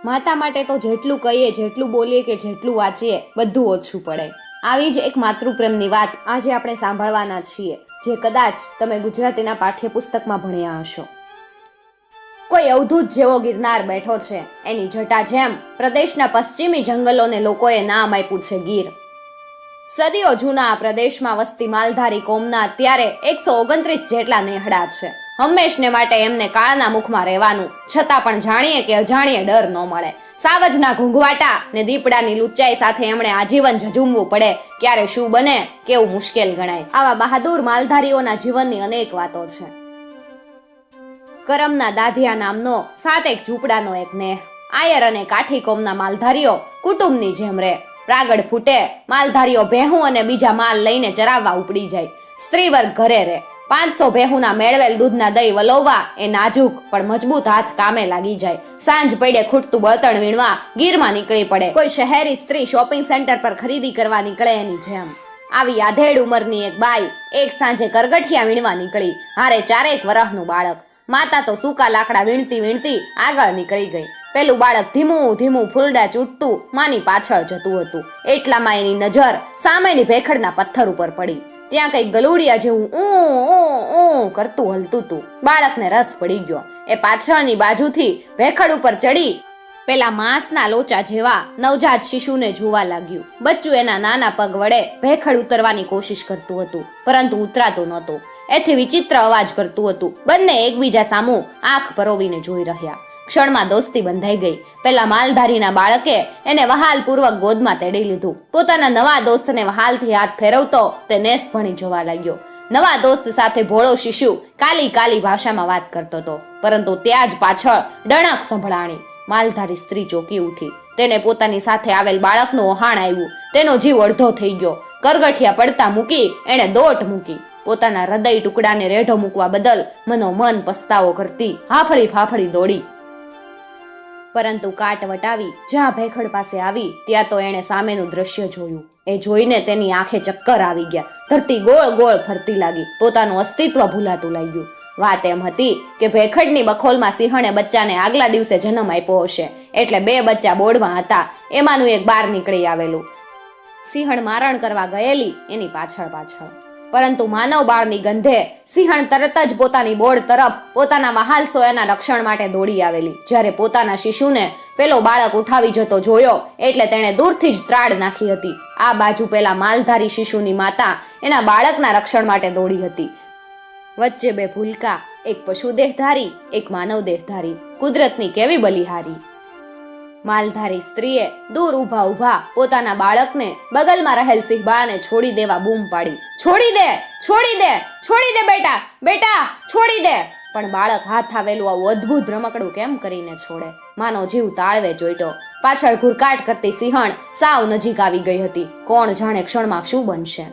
માતા માટે તો જેટલું કહીએ, જેટલું બોલીએ કે જેટલું વાંચીએ બધું ઓછું પડે. આવી જ એક માતૃપ્રેમની વાત આજે આપણે સાંભળવાના છીએ, જે કદાચ તમે ગુજરાતીના પાઠ્યપુસ્તકમાં ભણ્યા હશો. કોઈ અવધૂત જેવો ગિરનાર બેઠો છે, એની જટા જેમ પ્રદેશના પશ્ચિમી જંગલોને લોકોએ નામ આપ્યું છે ગીર. સદીઓ જૂના આ પ્રદેશમાં વસતી માલધારી કોમના અત્યારે 129 જેટલા નેહડા છે. હંમેશને માટે એમને કાળના મુખમાં રહેવાનું, છતાં પણ જાણીએ કે અજાણીએ ડર ન મળે. સાવજના ઘૂંઘવાટા ને દીપડાની લુચ્ચાઈ સાથે એમણે આજીવન ઝઝૂમવું પડે, ક્યારે શું બને કેવું મુશ્કેલ ગણાય. આવા બહાદુર માલધારીઓના જીવનની અનેક વાતો છે. કરમના દાધિયા નામનો 7 ઝૂંપડાનો એક નેહ. આયર અને કાઠી કોમના માલધારીઓ કુટુંબની જેમ રહે. પ્રાગડ ફૂટે, માલધારીઓ ભેહું અને બીજા માલ લઈને ચરાવવા ઉપડી જાય. સ્ત્રી વર્ગ ઘરે રહે. 500 ભેહુના મેળવેલ દૂધના દહીં વલોવવા એ નાજુક પણ મજબૂત હાથ કામે લાગી જાય. સાંજ પડે ખૂટતું બળતણ વીણવા ગીરમાં નીકળી પડે. કોઈ શહેરી સ્ત્રી શોપિંગ સેન્ટર પર ખરીદી કરવા નીકળે એની જેમ. આવી આધેડ ઉંમરની એક બાઈ એક સાંજે કરગઠિયા વીણવા નીકળી, હારે 4 વર્ષનું બાળક. માતા તો સૂકા લાકડા વીણતી વીણતી આગળ નીકળી ગઈ. પેલું બાળક ધીમું ધીમું ફૂલડા ચૂંટતું માની પાછળ જતું હતું. એટલામાં એની નજર સામેની ભેખડના પથ્થર ઉપર પડી. ત્યાં કઈ ગલુડિયા જેવું ઊ કરતું હલતું હતું. બાળકને રસ પડી ગયો. એ પાછળની બાજુથી ભેખડ ઉપર ચડી પેલા માંસના લોચા જેવા નવજાત શિશુને જોવા લાગ્યું. બચ્ચું એના નાના પગ વડે ભેખડ ઉતરવાની કોશિશ કરતું હતું, પરંતુ ઉતરાતું નહોતું. એથી વિચિત્ર અવાજ કરતું હતું. બંને એકબીજા સામું આંખ પરોવીને જોઈ રહ્યા. ક્ષણમાં દોસ્તી બંધાઈ ગઈ. પેલા માલધારીના બાળકે એને વહાલપૂર્વક ગોદમાં તેડી લીધું. પોતાના નવા દોસ્તને વહાલથી હાથ ફેરવતો તે નેસ ભણી જોવા લાગ્યો. નવા દોસ્ત સાથે ભોળો શિશુ કાલી કાલી ભાષામાં વાત કરતો હતો, પરંતુ ત્યાં જ પાછળ ડણક સંભળાણી. માલધારી સ્ત્રી ચોંકી ઉઠી. તેને પોતાની સાથે આવેલ બાળકનું ઓહાણ આવ્યું. તેનો જીવ અડધો થઈ ગયો. કરગઠિયા પડતા મૂકી એણે દોટ મૂકી. પોતાના હૃદય ટુકડાને રેઢો મૂકવા બદલ મનોમન પસ્તાવો કરતી હાફળી ફાફળી દોડી. પરંતુ કાટ વટાવી જ્યાં ભેખડ પાસે આવી ત્યાં તો એણે સામેનું દ્રશ્ય જોયું. એ જોઈને તેની આંખે ચક્કર આવી ગયા. ધરતી ગોળ ગોળ ફરતી લાગી. પોતાનું અસ્તિત્વ ભૂલાતું લાગ્યું. વાત એમ હતી કે ભેખડની બખોલમાં સિંહણે બચ્ચાને આગલા દિવસે જન્મ આપ્યો હશે, એટલે 2 બચ્ચા બોર્ડમાં હતા. એમાંનું એક બહાર નીકળી આવેલું. સિંહણ મારણ કરવા ગયેલી એની પાછળ પાછળ. પરંતુ માનવ બાળની ગંધે સિંહણ તરત જ પોતાની બોર્ડ તરફ પોતાના વહાલ સોયાના રક્ષણ માટે દોડી આવેલી. જ્યારે પોતાના શિશુને પેલો બાળક ઉઠાવી જતો જોયો એટલે તેણે દૂરથી જ ત્રાડ નાખી હતી. આ બાજુ પેલા માલધારી શિશુની માતા એના બાળકના રક્ષણ માટે દોડી હતી. વચ્ચે 2 ભૂલકા, એક પશુ દેહધારી, એક માનવ દેહધારી. કુદરતની કેવી બલિહારી. માલધારી સ્ત્રીએ દૂર ઊભા ઊભા પોતાના બાળકને બગલમાં રહેલ સિંહબાળને છોડી દેવા બૂમ પાડી. છોડી દે, છોડી દે, છોડી દે બેટા, બેટા છોડી દે. પણ બાળક હાથ આવેલું આવું અદ્ભુત રમકડું કેમ કરીને છોડે? માનો જીવ તાળવે જોઈતો. પાછળ ઘુરકાટ કરતી સિંહણ સાવ નજીક આવી ગઈ હતી. કોણ જાણે ક્ષણમાં શું બનશે?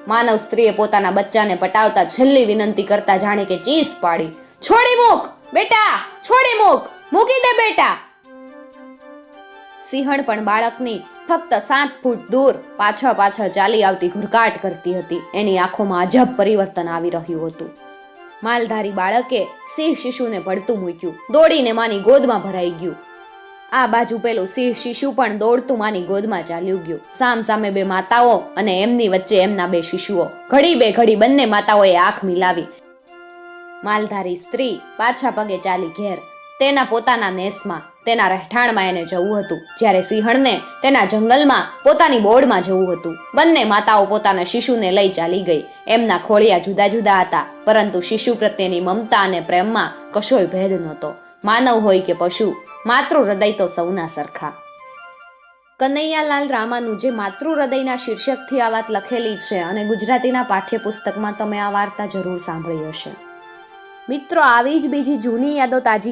માનવ સ્ત્રીએ પોતાના બચ્ચાને પટાવતા છેલ્લી વિનંતી કરતા જાણે કે ચીસ પાડી. છોડી મૂક બેટા, છોડી મૂક, મૂકી દે બેટા. સિંહણ પણ બાળકની ફક્ત 7 ફૂટ દૂર પાછળ પાછળ ચાલી આવતી ઘુરકાટ કરતી હતી. એની આંખોમાં અજબ પરિવર્તન આવી રહ્યું હતું. માલધારી બાળકે સિંહ શિશુને પડતું મૂક્યું. દોડીને માની ગોદમાં ભરાઈ ગયું. આ બાજુ પેલું સિંહ શિશુ પણ દોડતું માની ગોદમાં ચાલ્યું ગયું. સામ સામે 2 માતાઓ અને એમની વચ્ચે એમના 2 શિશુઓ. ઘડી બે ઘડી બંને માતાઓએ આંખ મિલાવી. માલધારી સ્ત્રી પાછા પગે ચાલી ઘેર. તેના પોતાના નેસમાં, તેના રહેઠાણમાં એને જવું હતું, જ્યારે સિંહણને તેના જંગલમાં પોતાની બોર્ડમાં જવું હતું. બંને માતાઓ પોતાના શિશુને લઈ ચાલી ગઈ. એમના ખોળિયા જુદા જુદા હતા, પરંતુ શિશુ પ્રત્યેની મમતા અને પ્રેમમાં કશોય ભેદ નહોતો. માનવ હોય કે પશુ, માતૃ હૃદય તો સૌના સરખા. કનૈયાલાલ રામાનું જે માતૃ હૃદયના શીર્ષકથી આ વાત લખેલી છે, અને ગુજરાતીના પાઠ્યપુસ્તકમાં તમે આ વાર્તા જરૂર સાંભળી હશે. મિત્રો, આવી જ બીજી જૂની યાદો તાજી